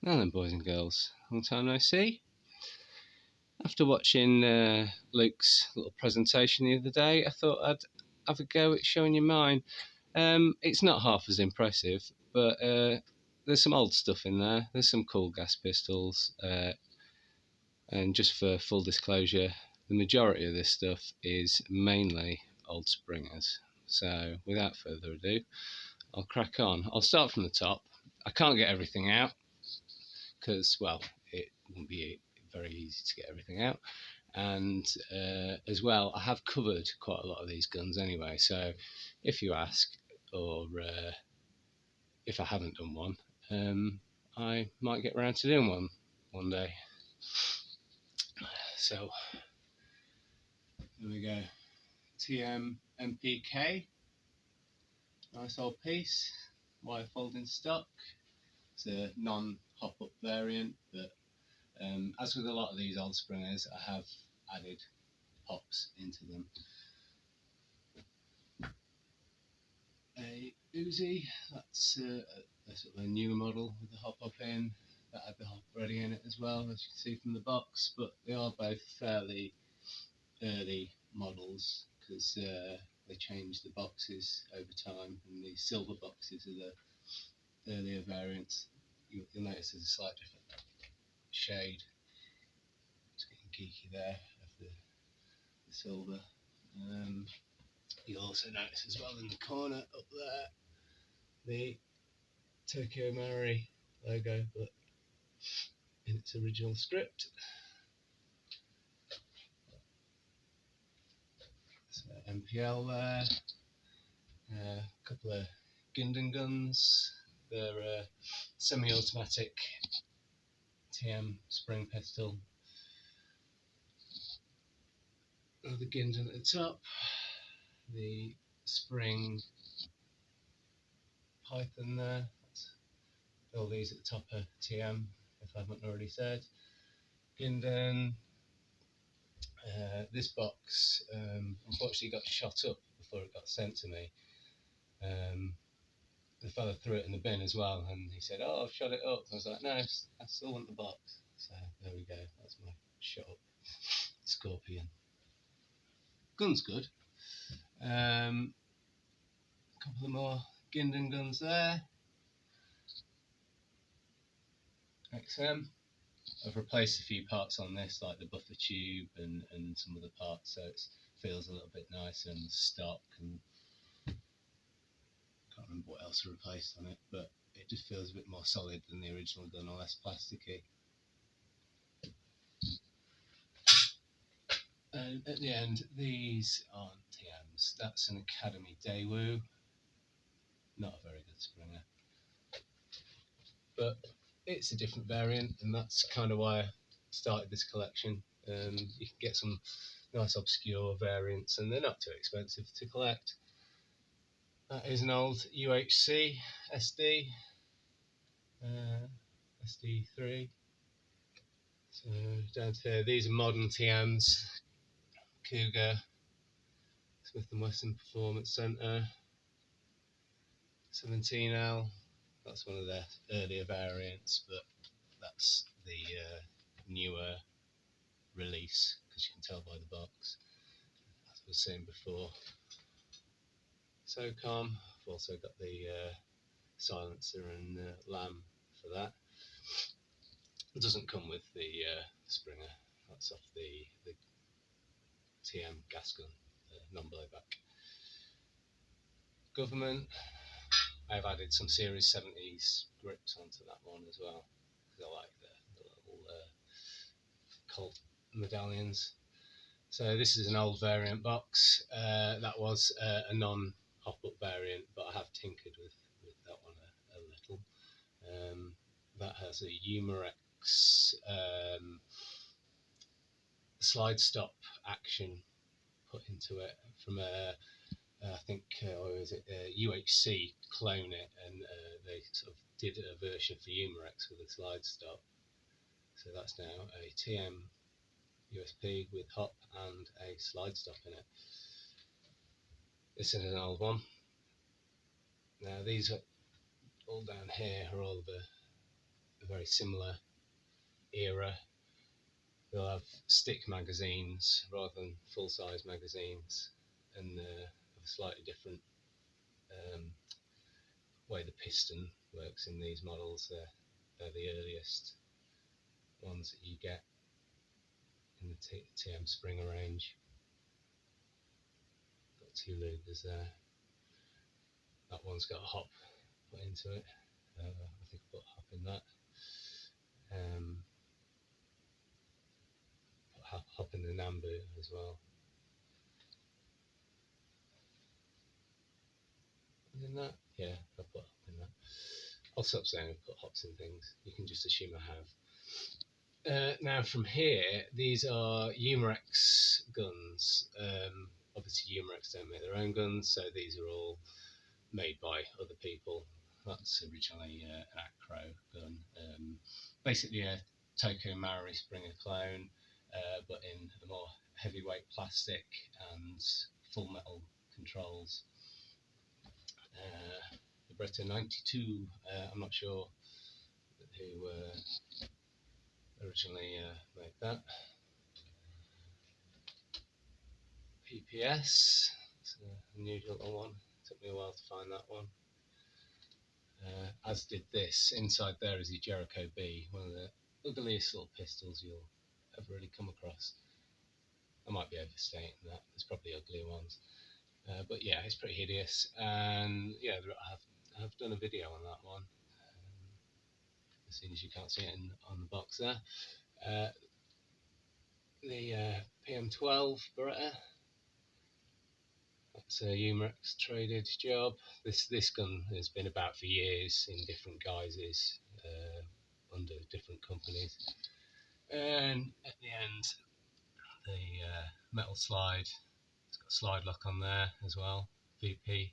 Now then, boys and girls, long time no see. After watching Luke's little presentation the other day, I thought I'd have a go at showing you mine. It's not half as impressive, but there's some old stuff in there. There's some cool gas pistols, and just for full disclosure, the majority of this stuff is mainly old Springers. So without further ado, I'll crack on. I'll start from the top. I can't get everything out because, well, it won't be very easy to get everything out. And as well, I have covered quite a lot of these guns anyway. So if you ask, or if I haven't done one, I might get around to doing one day. So there we go. TM MPK, nice old piece, wire folding stock. It's a non-hop-up variant, but as with a lot of these old Springers, I have added hops into them. A Uzi, that's a sort of a newer model with the hop-up in, that had the hop ready in it as well, as you can see from the box, but they are both fairly early models because they changed the boxes over time, and the silver boxes are the earlier variants. You'll notice there's a slight different shade. It's getting geeky there of the silver. You'll also notice as well in the corner up there the Tokyo Maori logo, but in its original script. So MPL there, a couple of Ginden guns. They're semi-automatic TM spring pistol. The Ginden at the top, the spring Python there. All these at the top are TM, if I haven't already said. Ginden. This box unfortunately got shot up before it got sent to me. The fella threw it in the bin as well, and he said, "Oh, I've shot it up." I was like, "No, I still want the box." So there we go. That's my shot up Scorpion. Gun's good. A couple of more Ginden guns there. XM. I've replaced a few parts on this, like the buffer tube and some other parts, so it feels a little bit nicer and stock, and can't remember what else I replaced on it, but it just feels a bit more solid than the original gun, or less plasticky. And at the end, these aren't TMs. That's an Academy Daewoo. Not a very good Springer, but it's a different variant, and that's kind of why I started this collection. You can get some nice obscure variants, and they're not too expensive to collect. That is an old UHC SD, SD3. So down to here, these are modern TMs. Cougar, Smith & Wesson Performance Centre, 17L. That's one of their earlier variants, but that's the newer release, because you can tell by the box, as I was saying before. SOCOM, I've also got the silencer and lamb for that. It doesn't come with the Springer, that's off the TM gas gun, non-blowback. Government, I've added some Series 70s grips onto that one as well, because I like the little Colt medallions. So this is an old variant box. That was a non-hop-up variant, but I have tinkered with that one a little. That has a Umrex slide stop action put into it from I think, or is it UHC clone it, and they sort of did a version for Umrex with a slide stop. So that's now a TM USP with hop and a slide stop in it. This is an old one. Now these are all down here are all the a very similar era. They'll have stick magazines rather than full-size magazines, and have a slightly different way the piston works in these models. They're the earliest ones that you get in the TM Springer range. Got 2 louvers there. That one's got a hop put into it. I think I put a hop in that. Put a hop in the Nambu as well. In that? Yeah, I put a hop in that. I'll stop saying I've put hops in things. You can just assume I have. Now from here, these are Umrex guns. Obviously Umrex don't make their own guns, so these are all made by other people. That's originally an Acro gun. Basically a Tokyo Maori Springer clone, but in a more heavyweight plastic and full metal controls. The Bretta 92, I'm not sure who originally made that. PPS, it's an unusual little one. Took me a while to find that one. As did this. Inside there is the Jericho B, one of the ugliest little pistols you'll ever really come across. I might be overstating that. There's probably uglier ones. But yeah, it's pretty hideous. And yeah, I've done a video on that one. As soon as you can't see it on the box there. The PM12 Beretta. That's a Umrex traded job. This gun has been about for years in different guises under different companies. And at the end, the metal slide. It's got a slide lock on there as well. VP.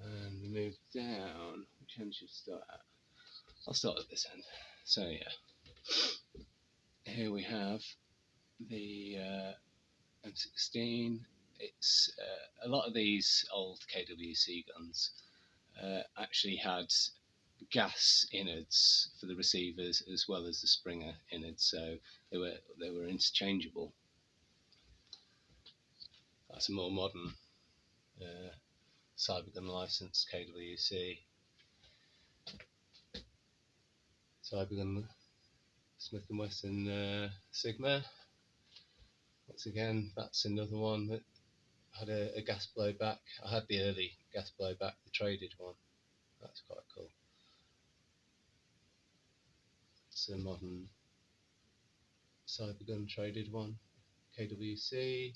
And we move down. Which end should we start at? I'll start at this end. So yeah, here we have the M16. It's a lot of these old KWC guns actually had gas innards for the receivers as well as the Springer innards, so they were interchangeable. That's a more modern Cybergun licensed KWC. Cybergun Smith & Wesson Sigma. Once again, that's another one that had a gas blowback. I had the early gas blowback, the traded one. That's quite cool. It's a modern Cybergun traded one, KWC.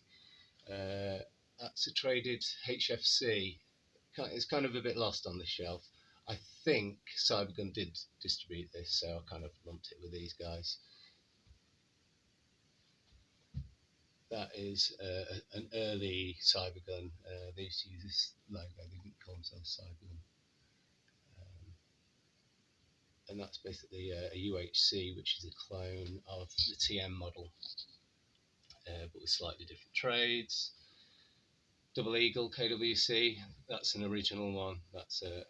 That's a traded HFC. It's kind of a bit lost on the shelf. I think Cybergun did distribute this, so I kind of lumped it with these guys. That is an early Cybergun. They used to use this logo, they didn't call themselves Cybergun. And that's basically a UHC, which is a clone of the TM model, but with slightly different trades. Double Eagle KWC, that's an original one. That's a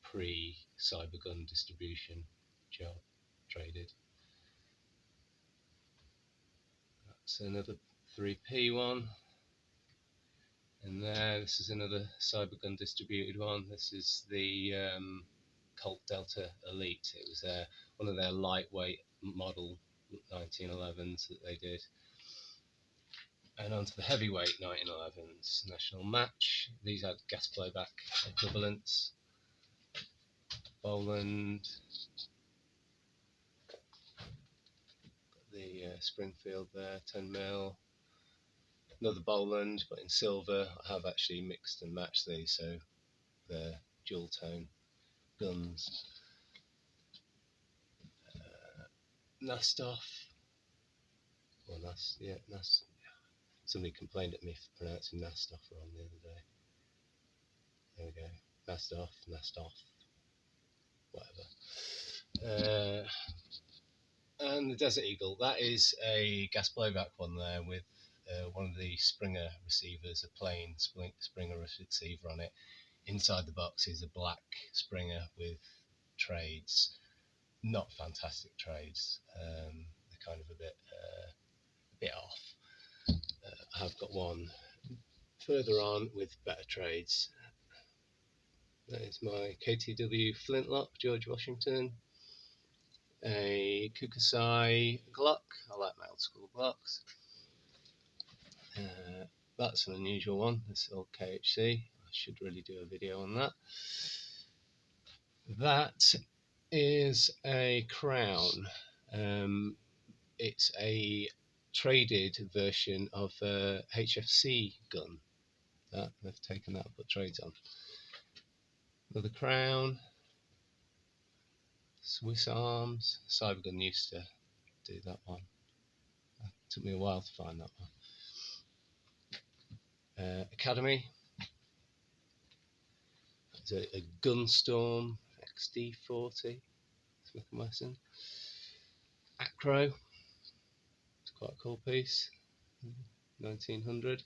pre-Cybergun distribution job, traded. That's another 3P one. And there, this is another Cybergun distributed one. This is the Colt Delta Elite. It was one of their lightweight model 1911s that they did. And onto the heavyweight 1911s, National Match. These had gas blowback equivalents. Boland. Got the Springfield there, 10mm. Another Boland, but in silver. I have actually mixed and matched these, so they're dual tone guns. Nastoff. Well, somebody complained at me for pronouncing Nastoff wrong the other day. There we go. Nastoff, whatever. And the Desert Eagle, that is a gas blowback one there with one of the Springer receivers, a plain Springer receiver on it. Inside the box is a black Springer with trades, not fantastic trades. They're kind of a bit off. I've got one further on with better trades. That is my KTW flintlock, George Washington. A Kukusai Glock. I like my old school Glocks. That's an unusual one. This old KHC. I should really do a video on that. That is a Crown. It's a traded version of a HFC gun. That they've taken that and put trades on. Another Crown. Swiss Arms. Cybergun used to do that one. It took me a while to find that one. Academy. It's a Gunstorm XD40 Smith & Wesson. Acro. It's quite a cool piece. 1900.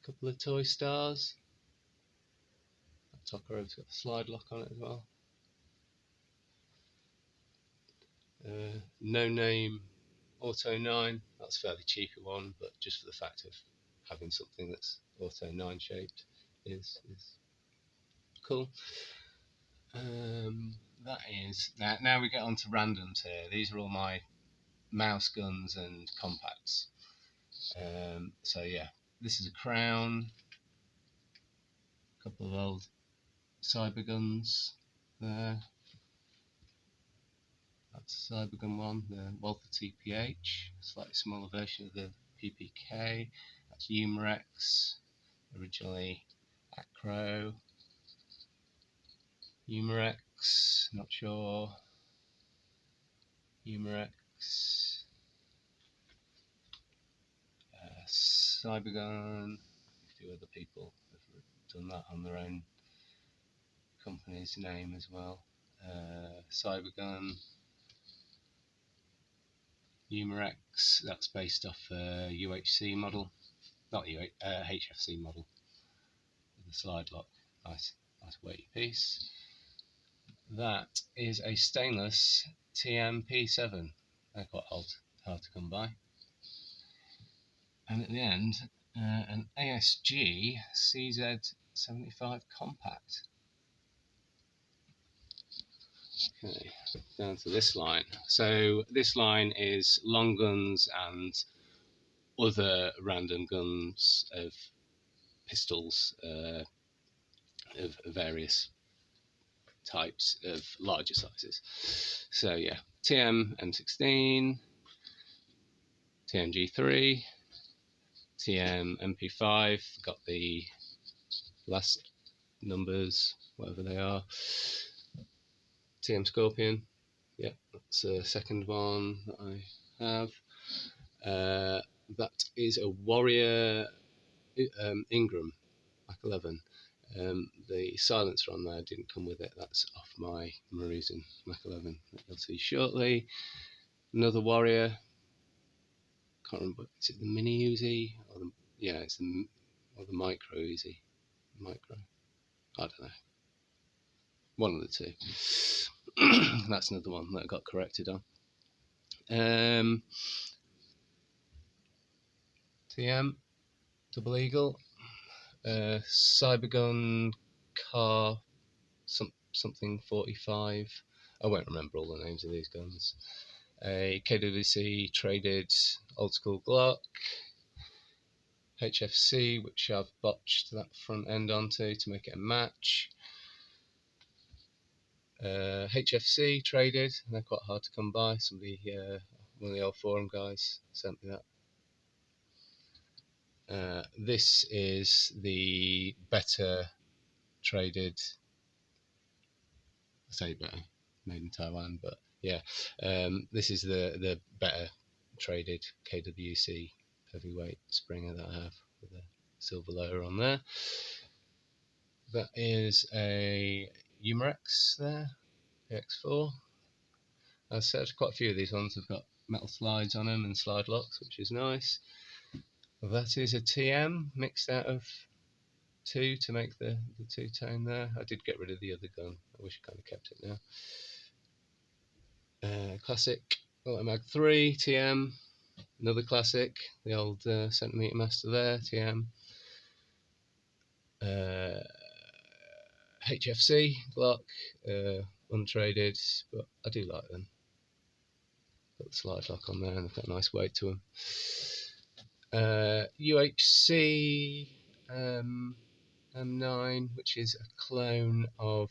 Couple of Toy Stars. That Toccaro's got a slide lock on it as well. No Name Auto 9. That's a fairly cheaper one, but just for the fact of having something that's Auto 9 shaped is cool. That is now we get on to randoms here. These are all my mouse guns and compacts. So yeah, this is a Crown. A couple of old cyber guns there. That's a cybergun one, the Walther TPH, slightly smaller version of the PPK. That's Umrex, originally Acro. Umrex, not sure. Umrex. Cybergun. A few other people have done that on their own company's name as well. Cybergun. Umrex, that's based off a UHC model, not HFC model, with a slide lock. Nice weighty piece. That is a stainless TMP7. They're quite hard to come by. And at the end, an ASG CZ75 compact. Okay, down to this line. So this line is long guns and other random guns of pistols of various types of larger sizes. So yeah, TM M16, TMG3, TM MP5, got the last numbers, whatever they are. TM Scorpion, yeah, that's the second one that I have. That is a Warrior Ingram Mac 11. The silencer on there didn't come with it. That's off my Maruzen Mac 11 that you'll see shortly. Another Warrior. Can't remember. Is it the Mini Uzi or the? Yeah, it's the Micro Uzi. Micro. I don't know. One of the two. That's another one that I got corrected on. TM Double Eagle. Cybergun Car something 45. I won't remember all the names of these guns. A KWC traded old school Glock. HFC, which I've botched that front end onto to make it a match. HFC traded, they're quite hard to come by. Somebody, one of the old forum guys, sent me that. This is the better traded. I say better, made in Taiwan, but yeah, this is the better traded KWC heavyweight Springer that I have with a silver lower on there. That is a Umrex there, PX4. As I said, quite a few of these ones have got metal slides on them and slide locks, which is nice. That is a TM mixed out of two to make the two-tone there. I did get rid of the other gun. I wish I kind of kept it now. Classic Mag 3 TM, another classic, the old centimetre master there, TM. HFC Glock, untraded, but I do like them. Got the slide lock on there and they've got a nice weight to them. UHC M9, which is a clone of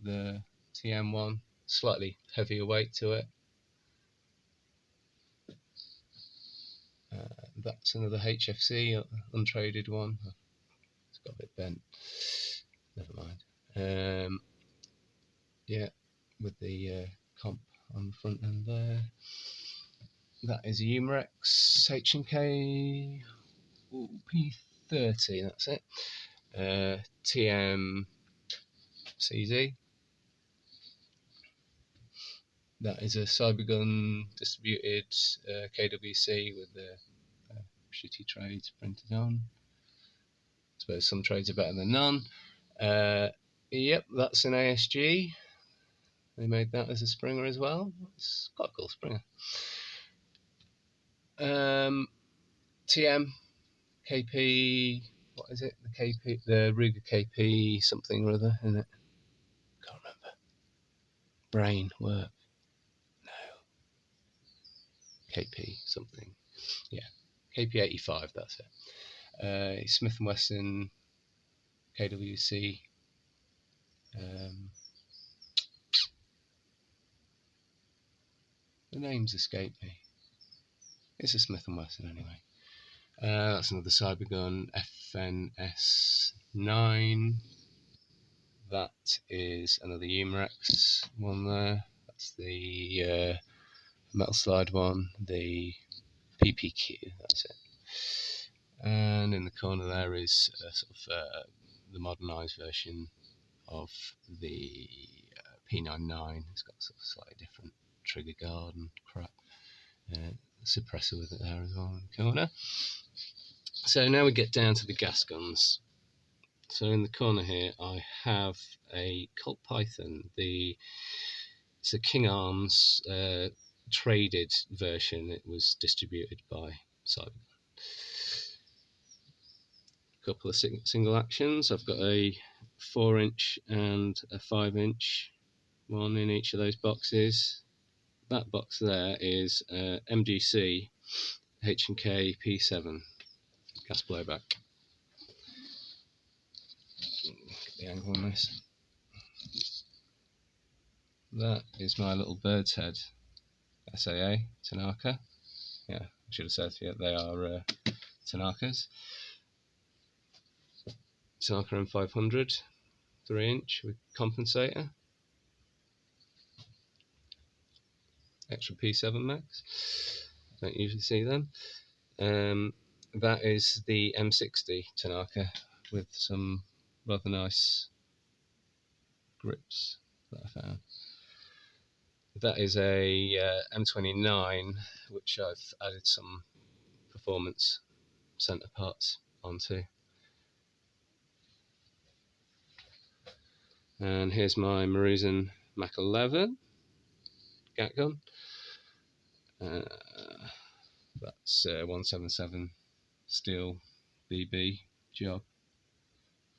the TM1, slightly heavier weight to it. That's another HFC, untraded one. It's got a bit bent. Never mind. Yeah, with the comp on the front end there. That is a Umrex H&K P30, that's it. TM CZ. That is a Cybergun distributed KWC with the shitty trades printed on. I suppose some trades are better than none. Yep, that's an ASG. They made that as a Springer as well. It's quite a cool Springer. TM KP. What is it? The Ruger KP something or other, isn't it? Can't remember. Brain work. No. KP something. Yeah. KP85. That's it. Smith & Wesson KWC. The names escape me. It's a Smith & Wesson anyway. That's another Cybergun FNS9. That is another Umrex one there. That's the metal slide one, the PPQ, that's it. And in the corner there is the modernised version of the P99. It's got sort of slightly different trigger guard and crap. Suppressor with it there as well in the corner. So now we get down to the gas guns. So in the corner here I have a Colt Python. It's a King Arms traded version. It was distributed by Cybergun. A couple of single actions. I've got a 4-inch and a 5-inch one in each of those boxes. That box there is MGC H&K P7 gas blowback. Get the angle on this. That is my little bird's head SAA Tanaka. Yeah, I should have said, yeah, they are Tanakas. Tanaka M500, 3-inch with compensator. Extra P7 max. Don't usually see them. That is the M60 Tanaka with some rather nice grips that I found. That is a M29, which I've added some performance centre parts onto. And here's my Maruzen Mach 11 gat gun. That's 177 steel BB job,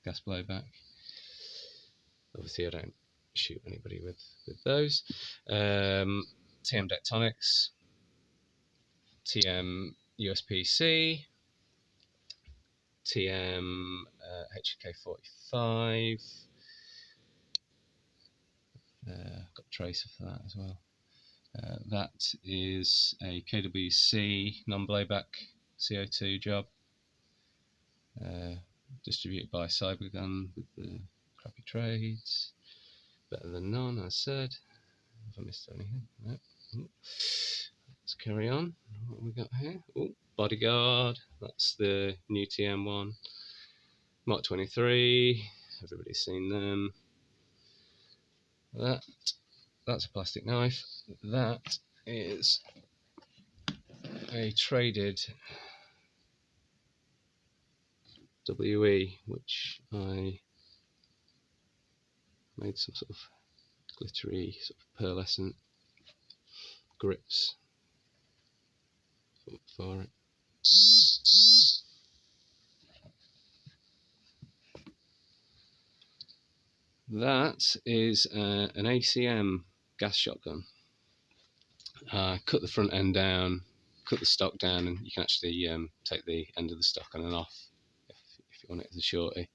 gas blowback. Obviously I don't shoot anybody with those. TM Dectonics, TM USPC, TM HK45. Got a tracer for that as well. That is a KWC non-blowback CO2 job, distributed by Cybergun with the crappy trades. Better than none, I said. Have I missed anything? No. Ooh. Let's carry on. What have we got here? Oh, Bodyguard. That's the new TM1. Mark 23. Everybody's seen them. That's a plastic knife. That is a traded WE, which I made some sort of glittery, sort of pearlescent grips for it. That is an ACM gas shotgun. Cut the front end down, cut the stock down, and you can actually take the end of the stock on and off if you want it as a shorty.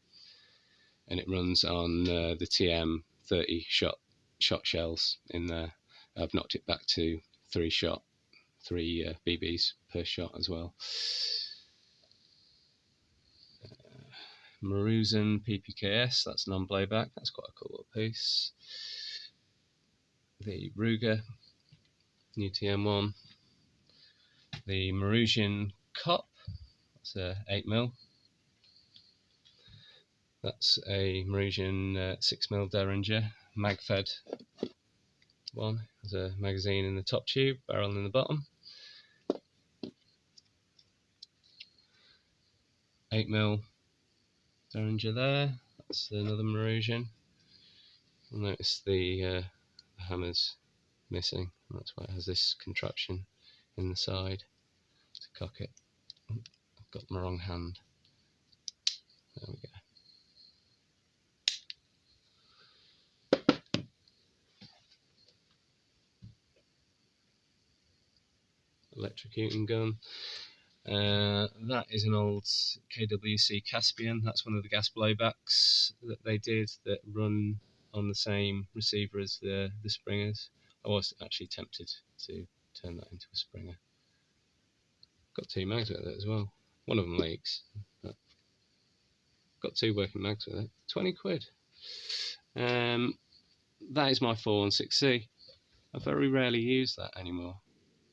And it runs on the TM 30 shot shells in there. I've knocked it back to 3 BBs per shot as well. Maruzen PPKS, that's non-blowback, that's quite a cool little piece. The Ruger, new TM1. The Maruzen Cop, that's a 8mm. That's a Maruzen 6mm Derringer, mag-fed one. There's a magazine in the top tube, barrel in the bottom. 8mm Derringer there, that's another Maruzen. You'll notice the hammer's missing, that's why it has this contraption in the side to cock it. I've got my wrong hand. There we go. Electrocuting gun. That is an old KWC Caspian. That's one of the gas blowbacks that they did that run on the same receiver as the Springers. I was actually tempted to turn that into a Springer. Got 2 mags with it as well. One of them leaks. But got 2 working mags with it. 20 quid. That is my 416C. I very rarely use that anymore.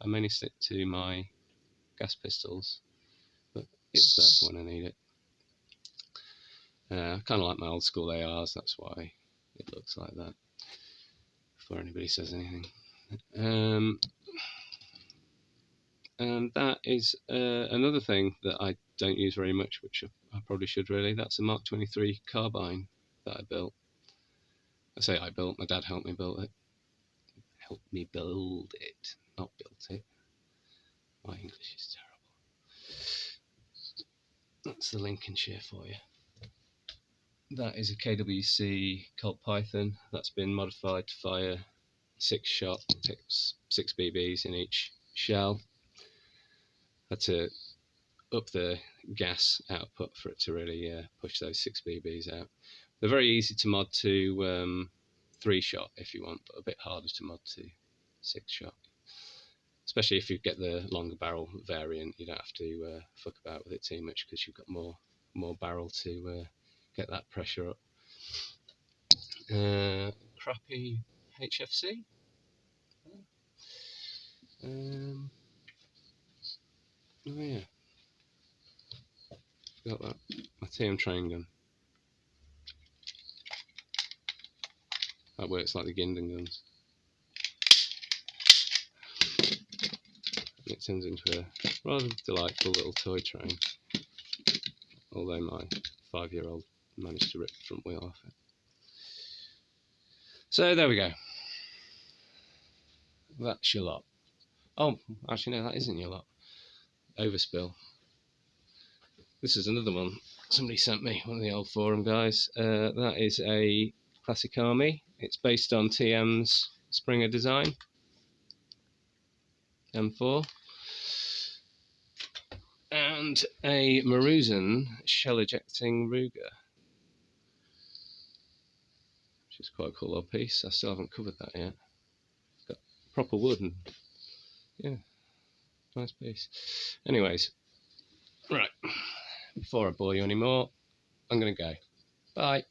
I mainly stick to my gas pistols, but it's there for when I need it. I kind of like my old school ARs, that's why it looks like that, before anybody says anything. And that is another thing that I don't use very much, which I probably should really. That's a Mark 23 Carbine that I built. I say I built, my dad helped me build it. Helped me build it, not built it. My English is terrible. That's the Lincolnshire for you. That is a KWC Colt Python that's been modified to fire 6 shot, 6 BBs in each shell. Had to up the gas output for it to really push those 6 BBs out. They're very easy to mod to 3 shot if you want, but a bit harder to mod to 6 shot. Especially if you get the longer barrel variant, you don't have to fuck about with it too much because you've got more barrel to get that pressure up. Crappy HFC. Oh yeah, forgot that. My TM train gun. That works like the Ginden guns. And it turns into a rather delightful little toy train. Although my 5-year-old managed to rip the front wheel off it. So there we go. That's your lot. Oh, actually no, that isn't your lot. Overspill. This is another one somebody sent me, one of the old forum guys. That is a Classic Army. It's based on TM's Springer design. M4. And a Maruzen shell ejecting Ruger. Which is quite a cool old piece. I still haven't covered that yet. It's got proper wood and yeah, nice piece. Anyways, right, before I bore you anymore, I'm going to go. Bye.